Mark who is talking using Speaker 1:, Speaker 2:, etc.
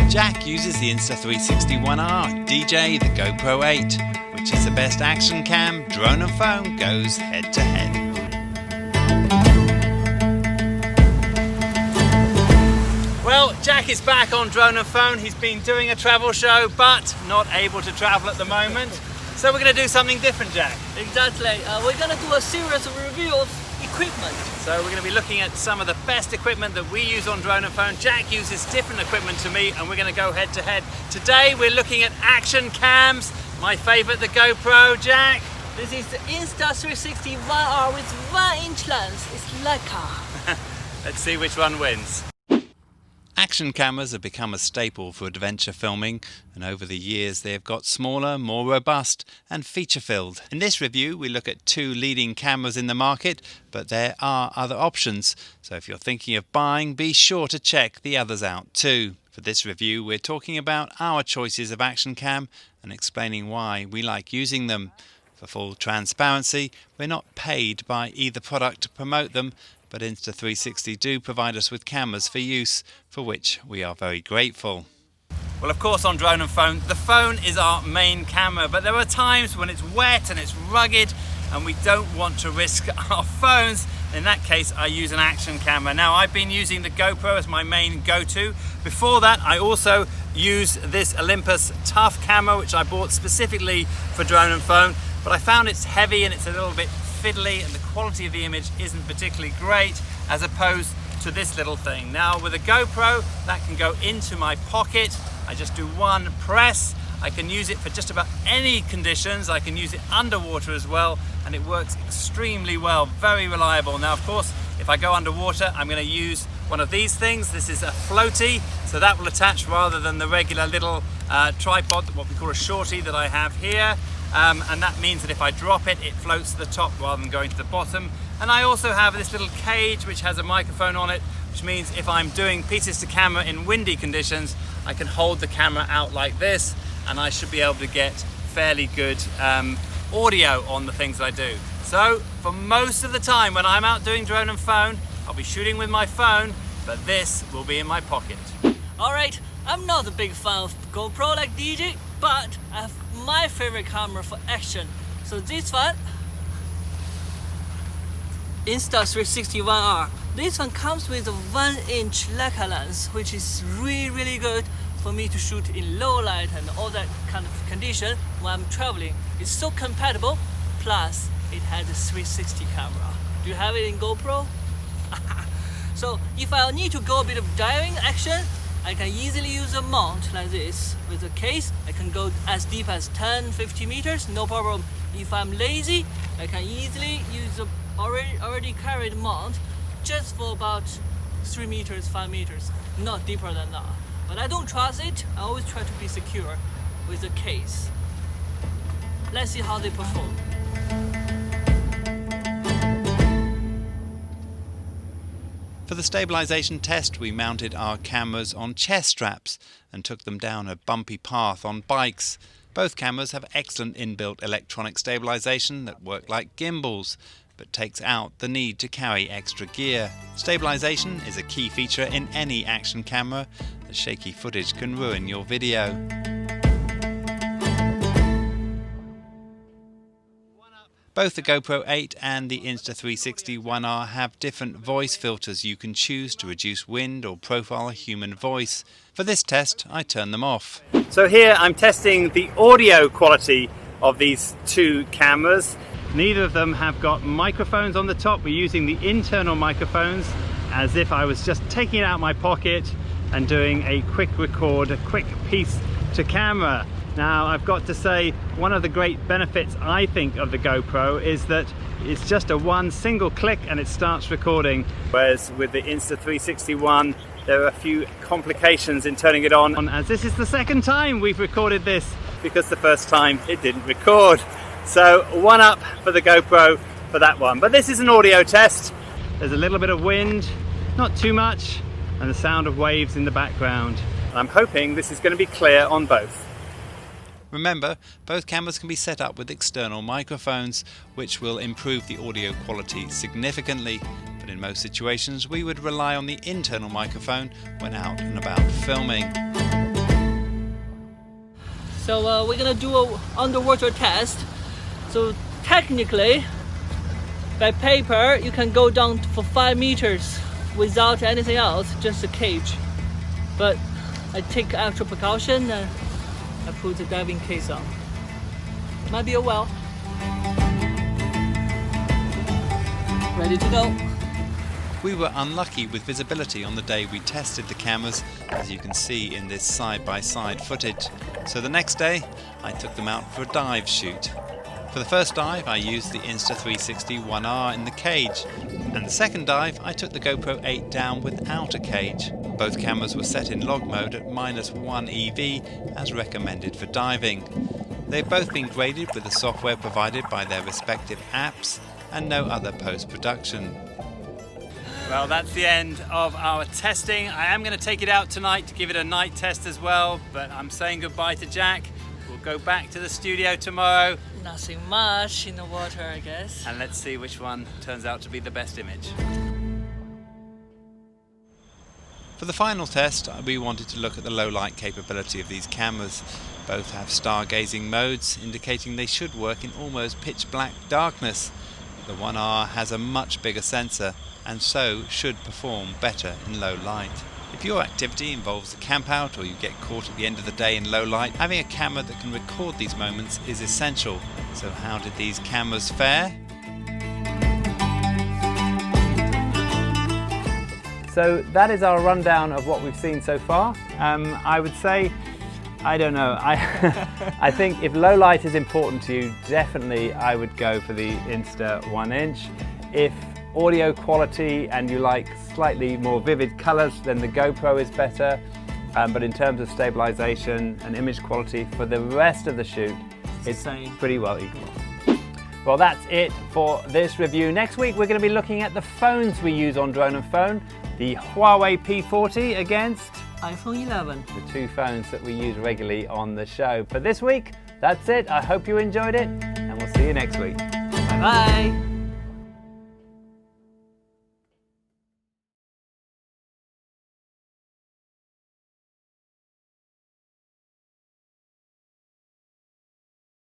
Speaker 1: Jack uses the Insta360 oneR DJ, the GoPro8, which is the best action cam. Drone and phone goes head to head. Well, Jack is back on drone and phone. He's been doing a travel show, but not able to travel at the moment. So we're going to do something different, Jack.
Speaker 2: Exactly. We're going to do a series of review of equipment.
Speaker 1: So we're going to be looking at some of the best equipment that we use on drone and phone. Jack uses different equipment to me, and we're going to go head to head. Today we're looking at action cams. My favourite, the GoPro. Jack?
Speaker 2: This is the Insta360 oneR with 1-inch lens. It's Leica.
Speaker 1: Let's see which one wins. Action cameras have become a staple for adventure filming, and over the years they have got smaller, more robust and feature-filled. In this review we look at two leading cameras in the market, but there are other options, so if you're thinking of buying, be sure to check the others out too. For this review we're talking about our choices of action cam and explaining why we like using them. For full transparency, we're not paid by either product to promote them, but Insta360 do provide us with cameras for use, for which we are very grateful. Well, of course, on drone and phone, the phone is our main camera, but there are times when it's wet and it's rugged and we don't want to risk our phones. In that case, I use an action camera. Now, I've been using the GoPro as my main go-to. Before that, I also use this Olympus Tough camera, which I bought specifically for drone and phone, but I found it's heavy and it's a little bit fiddly and the quality of the image isn't particularly great as opposed to this little thing. Now with a GoPro, that can go into my pocket. I just do one press. I can use it for just about any conditions. I can use it underwater as well, and it works extremely well, very reliable. Now of course, if I go underwater, I'm going to use one of these things. This is a floaty, so that will attach rather than the regular little tripod, what we call a shorty that I have here. And that means that if I drop it, it floats to the top rather than going to the bottom. And I also have this little cage which has a microphone on it, which means if I'm doing pieces to camera in windy conditions, I can hold the camera out like this and I should be able to get fairly good audio on the things I do. So for most of the time when I'm out doing drone and phone, I'll be shooting with my phone, but this will be in my pocket.
Speaker 2: Alright, I'm not a big fan of GoPro like DJ, but I have my favorite camera for action. So this one, Insta360 oneR. This one comes with a 1-inch Leica lens, which is really good for me to shoot in low light and all that kind of condition when I'm traveling. It's so compatible, plus it has a 360 camera. Do you have it in GoPro? So if I need to go a bit of diving action, I can easily use a mount like this. With a case, I can go as deep as 10-50 meters, no problem. If I'm lazy, I can easily use a already carried mount just for about 3 meters, 5 meters, not deeper than that. But I don't trust it. I always try to be secure with a case. Let's see how they perform.
Speaker 1: For the stabilization test, we mounted our cameras on chest straps and took them down a bumpy path on bikes. Both cameras have excellent inbuilt electronic stabilization that work like gimbals, but takes out the need to carry extra gear. Stabilization is a key feature in any action camera, as shaky footage can ruin your video. Both the GoPro8 and the Insta360 oneR have different voice filters you can choose to reduce wind or profile a human voice. For this test, I turn them off. So here I'm testing the audio quality of these two cameras. Neither of them have got microphones on the top. We're using the internal microphones as if I was just taking it out of my pocket and doing a quick record, a quick piece to camera. Now I've got to say, one of the great benefits I think of the GoPro is that it's just a one single click and it starts recording. Whereas with the Insta360 one, there are a few complications in turning it on, as this is the second time we've recorded this because the first time it didn't record. So one up for the GoPro for that one. But this is an audio test. There's a little bit of wind, not too much, and the sound of waves in the background. I'm hoping this is going to be clear on both. Remember, both cameras can be set up with external microphones, which will improve the audio quality significantly, but in most situations we would rely on the internal microphone when out and about filming.
Speaker 2: So we're gonna do a underwater test. So technically, by paper, you can go down for 5 meters without anything else, just a cage. But I take extra precaution and I put the diving case on. Might be a well. Ready to go.
Speaker 1: We were unlucky with visibility on the day we tested the cameras, as you can see in this side-by-side footage. So the next day, I took them out for a dive shoot. For the first dive, I used the Insta360 oneR in the cage, and the second dive, I took the GoPro8 down without a cage. Both cameras were set in log mode at -1 EV, as recommended for diving. They've both been graded with the software provided by their respective apps, and no other post-production. Well, that's the end of our testing. I am going to take it out tonight to give it a night test as well, but I'm saying goodbye to Jack. We'll go back to the studio tomorrow.
Speaker 2: Nothing much in the water, I guess.
Speaker 1: And let's see which one turns out to be the best image. For the final test, we wanted to look at the low light capability of these cameras. Both have stargazing modes, indicating they should work in almost pitch black darkness. The oneR has a much bigger sensor, and so should perform better in low light. If your activity involves a camp out or you get caught at the end of the day in low light, having a camera that can record these moments is essential. So how did these cameras fare? So that is our rundown of what we've seen so far. I would say, I don't know, I think if low light is important to you, definitely I would go for the Insta 1-inch. If audio quality and you like slightly more vivid colours, then the GoPro is better. But in terms of stabilization and image quality for the rest of the shoot, it's pretty well equal. Well, that's it for this review. Next week we're going to be looking at the phones we use on Drone and Phone, the Huawei P40 against
Speaker 2: iPhone 11.
Speaker 1: the two phones that we use regularly on the show. For this week, that's it. I hope you enjoyed it, and we'll see you next week.
Speaker 2: Bye bye.